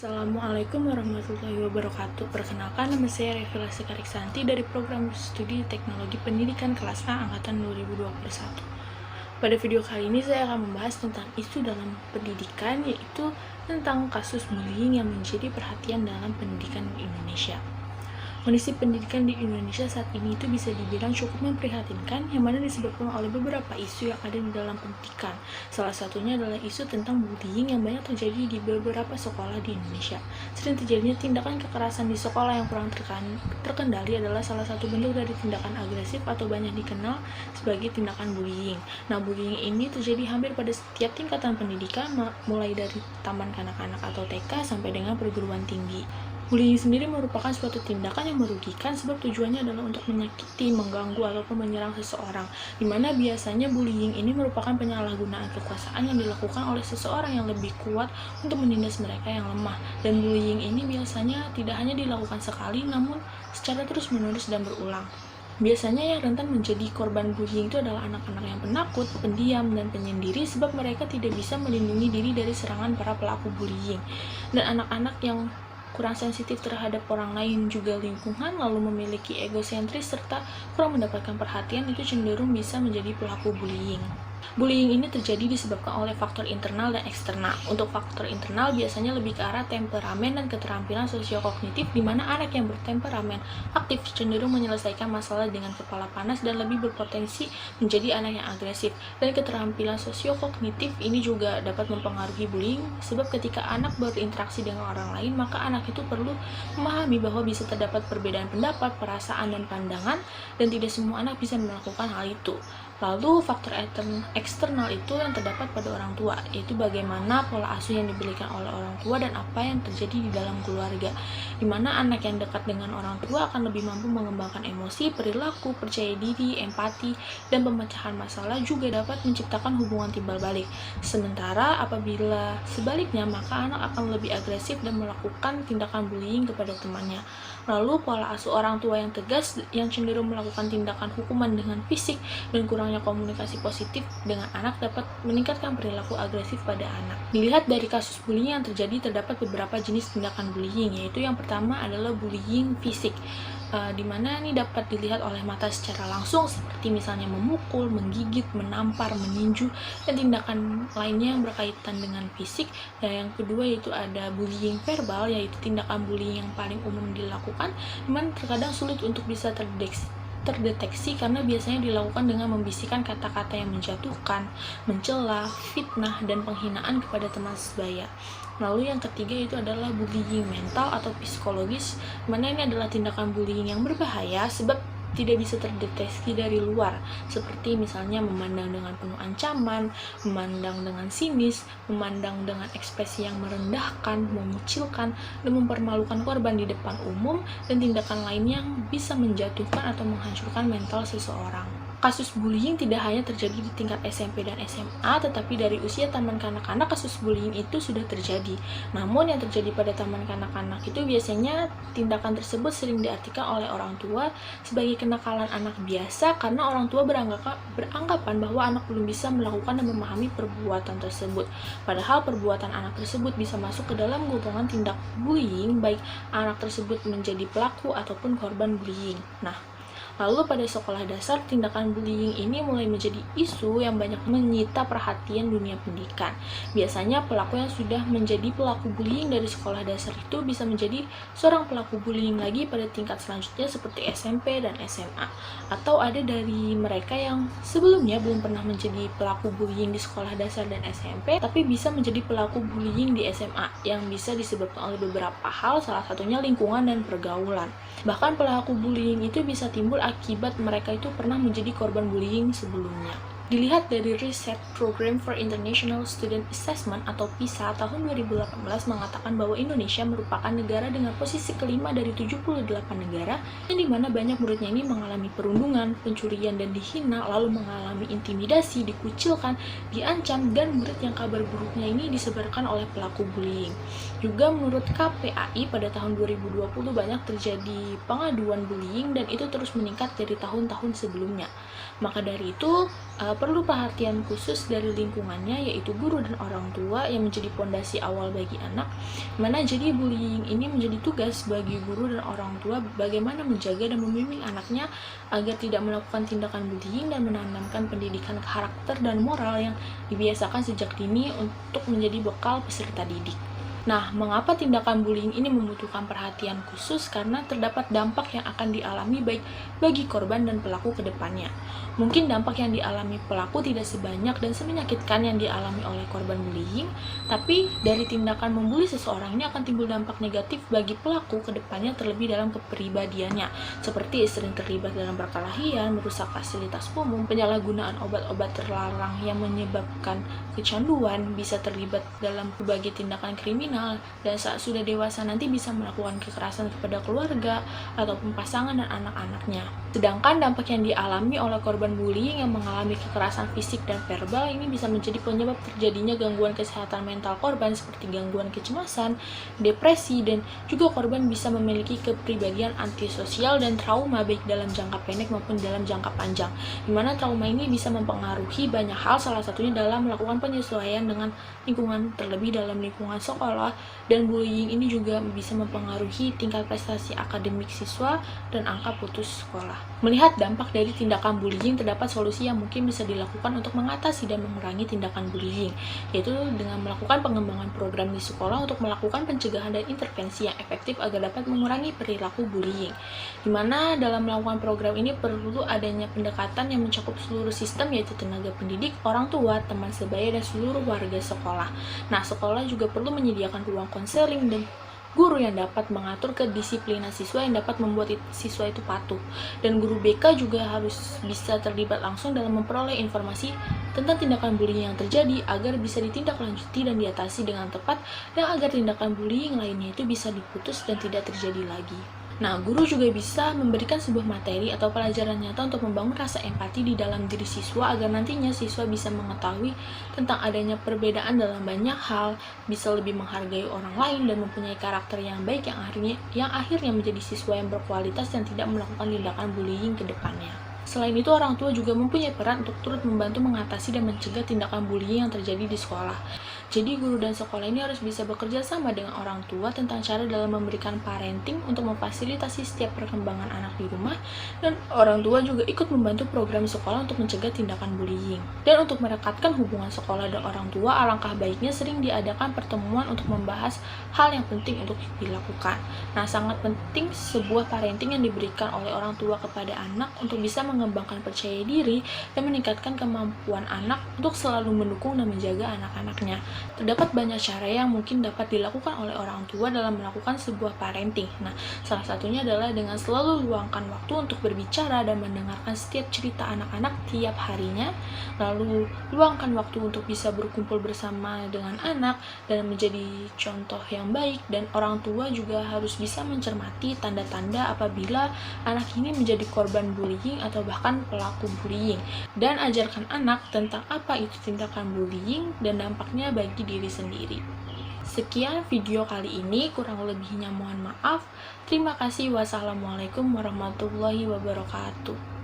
Assalamualaikum warahmatullahi wabarakatuh. Perkenalkan, nama saya Revila Sekariksanti dari Program Studi Teknologi Pendidikan Kelas A Angkatan 2021. Pada video kali ini saya akan membahas tentang isu dalam pendidikan, yaitu tentang kasus bullying yang menjadi perhatian dalam pendidikan di Indonesia. Kondisi pendidikan di Indonesia saat ini itu bisa dibilang cukup memprihatinkan, yang mana disebabkan oleh beberapa isu yang ada di dalam pendidikan. Salah satunya adalah isu tentang bullying yang banyak terjadi di beberapa sekolah di Indonesia. Sering terjadinya tindakan kekerasan di sekolah yang kurang terkendali adalah salah satu bentuk dari tindakan agresif atau banyak dikenal sebagai tindakan bullying. Nah, bullying ini terjadi hampir pada setiap tingkatan pendidikan, mulai dari taman kanak-kanak atau TK sampai dengan perguruan tinggi. Bullying sendiri merupakan suatu tindakan yang merugikan sebab tujuannya adalah untuk menyakiti, mengganggu, ataupun menyerang seseorang, di mana biasanya bullying ini merupakan penyalahgunaan kekuasaan yang dilakukan oleh seseorang yang lebih kuat untuk menindas mereka yang lemah. Dan bullying ini biasanya tidak hanya dilakukan sekali, namun secara terus-menerus dan berulang. Biasanya yang rentan menjadi korban bullying itu adalah anak-anak yang penakut, pendiam, dan penyendiri sebab mereka tidak bisa melindungi diri dari serangan para pelaku bullying. Dan anak-anak yang kurang sensitif terhadap orang lain juga lingkungan, lalu memiliki egosentris serta kurang mendapatkan perhatian, itu cenderung bisa menjadi pelaku bullying. Bullying ini terjadi disebabkan oleh faktor internal dan eksternal. Untuk faktor internal biasanya lebih ke arah temperamen dan keterampilan sosiokognitif, di mana anak yang bertemperamen aktif cenderung menyelesaikan masalah dengan kepala panas dan lebih berpotensi menjadi anak yang agresif. Dan keterampilan sosiokognitif ini juga dapat mempengaruhi bullying, sebab ketika anak berinteraksi dengan orang lain, maka anak itu perlu memahami bahwa bisa terdapat perbedaan pendapat, perasaan, dan pandangan, dan tidak semua anak bisa melakukan hal itu. Lalu faktor eksternal itu yang terdapat pada orang tua, yaitu bagaimana pola asuh yang diberikan oleh orang tua dan apa yang terjadi di dalam keluarga, di mana anak yang dekat dengan orang tua akan lebih mampu mengembangkan emosi, perilaku, percaya diri, empati, dan pemecahan masalah, juga dapat menciptakan hubungan timbal balik. Sementara apabila sebaliknya, maka anak akan lebih agresif dan melakukan tindakan bullying kepada temannya. Lalu pola asuh orang tua yang tegas, yang cenderung melakukan tindakan hukuman dengan fisik, dan kurangnya komunikasi positif dengan anak dapat meningkatkan perilaku agresif pada anak. Dilihat dari kasus bullying yang terjadi, terdapat beberapa jenis tindakan bullying, yaitu yang pertama adalah bullying fisik, di mana ini dapat dilihat oleh mata secara langsung, seperti misalnya memukul, menggigit, menampar, meninju, dan tindakan lainnya yang berkaitan dengan fisik. Dan yang kedua yaitu ada bullying verbal, yaitu tindakan bullying yang paling umum dilakukan, namun terkadang sulit untuk bisa terdeteksi karena biasanya dilakukan dengan membisikkan kata-kata yang menjatuhkan, mencela, fitnah, dan penghinaan kepada teman sebaya. Lalu yang ketiga itu adalah bullying mental atau psikologis, mana ini adalah tindakan bullying yang berbahaya sebab tidak bisa terdeteksi dari luar, seperti misalnya memandang dengan penuh ancaman, memandang dengan sinis, memandang dengan ekspresi yang merendahkan, mengucilkan, dan mempermalukan korban di depan umum, dan tindakan lainnya yang bisa menjatuhkan atau menghancurkan mental seseorang. Kasus bullying tidak hanya terjadi di tingkat SMP dan SMA, tetapi dari usia taman kanak-kanak kasus bullying itu sudah terjadi. Namun yang terjadi pada taman kanak-kanak itu biasanya tindakan tersebut sering diartikan oleh orang tua sebagai kenakalan anak biasa, karena orang tua beranggapan bahwa anak belum bisa melakukan dan memahami perbuatan tersebut. Padahal perbuatan anak tersebut bisa masuk ke dalam golongan tindak bullying, baik anak tersebut menjadi pelaku ataupun korban bullying. Nah, lalu pada sekolah dasar, tindakan bullying ini mulai menjadi isu yang banyak menyita perhatian dunia pendidikan. Biasanya pelaku yang sudah menjadi pelaku bullying dari sekolah dasar itu bisa menjadi seorang pelaku bullying lagi pada tingkat selanjutnya seperti SMP dan SMA. Atau ada dari mereka yang sebelumnya belum pernah menjadi pelaku bullying di sekolah dasar dan SMP, tapi bisa menjadi pelaku bullying di SMA, yang bisa disebabkan oleh beberapa hal, salah satunya lingkungan dan pergaulan. Bahkan pelaku bullying itu bisa timbul akibat mereka itu pernah menjadi korban bullying sebelumnya. Dilihat dari riset Program for International Student Assessment atau PISA tahun 2018 mengatakan bahwa Indonesia merupakan negara dengan posisi kelima dari 78 negara, yang dimana banyak muridnya ini mengalami perundungan, pencurian, dan dihina, lalu mengalami intimidasi, dikucilkan, diancam, dan murid yang kabar buruknya ini disebarkan oleh pelaku bullying. Juga menurut KPAI pada tahun 2020 banyak terjadi pengaduan bullying dan itu terus meningkat dari tahun-tahun sebelumnya. Maka dari itu, perlu perhatian khusus dari lingkungannya, yaitu guru dan orang tua yang menjadi pondasi awal bagi anak. Mana jadi bullying ini menjadi tugas bagi guru dan orang tua bagaimana menjaga dan membimbing anaknya agar tidak melakukan tindakan bullying dan menanamkan pendidikan karakter dan moral yang dibiasakan sejak dini untuk menjadi bekal peserta didik. Nah, mengapa tindakan bullying ini membutuhkan perhatian khusus? Karena terdapat dampak yang akan dialami baik bagi korban dan pelaku ke depannya. Mungkin dampak yang dialami pelaku tidak sebanyak dan semenyakitkan yang dialami oleh korban bullying, tapi dari tindakan membuli seseorang ini akan timbul dampak negatif bagi pelaku ke depannya terlebih dalam kepribadiannya, seperti sering terlibat dalam perkelahian, merusak fasilitas umum, penyalahgunaan obat-obat terlarang yang menyebabkan kecanduan, bisa terlibat dalam berbagai tindakan kriminal, dan saat sudah dewasa nanti bisa melakukan kekerasan kepada keluarga ataupun pasangan dan anak-anaknya. Sedangkan dampak yang dialami oleh korban bullying yang mengalami kekerasan fisik dan verbal ini bisa menjadi penyebab terjadinya gangguan kesehatan mental korban seperti gangguan kecemasan, depresi, dan juga korban bisa memiliki kepribadian antisosial dan trauma baik dalam jangka pendek maupun dalam jangka panjang, di mana trauma ini bisa mempengaruhi banyak hal, salah satunya dalam melakukan penyesuaian dengan lingkungan, terlebih dalam lingkungan sekolah, dan bullying ini juga bisa mempengaruhi tingkat prestasi akademik siswa dan angka putus sekolah. Melihat dampak dari tindakan bullying, terdapat solusi yang mungkin bisa dilakukan untuk mengatasi dan mengurangi tindakan bullying, yaitu dengan melakukan pengembangan program di sekolah untuk melakukan pencegahan dan intervensi yang efektif agar dapat mengurangi perilaku bullying. Di mana dalam melakukan program ini perlu adanya pendekatan yang mencakup seluruh sistem, yaitu tenaga pendidik, orang tua, teman sebaya, dan seluruh warga sekolah. Nah, sekolah juga perlu menyediakan ruang konseling dan guru yang dapat mengatur kedisiplinan siswa yang dapat membuat siswa itu patuh. Dan guru BK juga harus bisa terlibat langsung dalam memperoleh informasi tentang tindakan bullying yang terjadi agar bisa ditindaklanjuti dan diatasi dengan tepat, dan agar tindakan bullying lainnya itu bisa diputus dan tidak terjadi lagi. Nah, guru juga bisa memberikan sebuah materi atau pelajaran nyata untuk membangun rasa empati di dalam diri siswa agar nantinya siswa bisa mengetahui tentang adanya perbedaan dalam banyak hal, bisa lebih menghargai orang lain, dan mempunyai karakter yang baik yang akhirnya menjadi siswa yang berkualitas dan tidak melakukan tindakan bullying ke depannya. Selain itu, orang tua juga mempunyai peran untuk turut membantu mengatasi dan mencegah tindakan bullying yang terjadi di sekolah. Jadi, guru dan sekolah ini harus bisa bekerja sama dengan orang tua tentang cara dalam memberikan parenting untuk memfasilitasi setiap perkembangan anak di rumah, dan orang tua juga ikut membantu program sekolah untuk mencegah tindakan bullying. Dan untuk merekatkan hubungan sekolah dan orang tua, alangkah baiknya sering diadakan pertemuan untuk membahas hal yang penting untuk dilakukan. Nah, sangat penting sebuah parenting yang diberikan oleh orang tua kepada anak untuk bisa mengembangkan percaya diri dan meningkatkan kemampuan anak untuk selalu mendukung dan menjaga anak-anaknya. Terdapat banyak cara yang mungkin dapat dilakukan oleh orang tua dalam melakukan sebuah parenting. Nah, salah satunya adalah dengan selalu luangkan waktu untuk berbicara dan mendengarkan setiap cerita anak-anak tiap harinya, lalu luangkan waktu untuk bisa berkumpul bersama dengan anak dan menjadi contoh yang baik, dan orang tua juga harus bisa mencermati tanda-tanda apabila anak ini menjadi korban bullying atau bahkan pelaku bullying, dan ajarkan anak tentang apa itu tindakan bullying dan dampaknya bagi diri sendiri. Sekian video kali ini, kurang lebihnya mohon maaf. Terima kasih. Wassalamualaikum warahmatullahi wabarakatuh.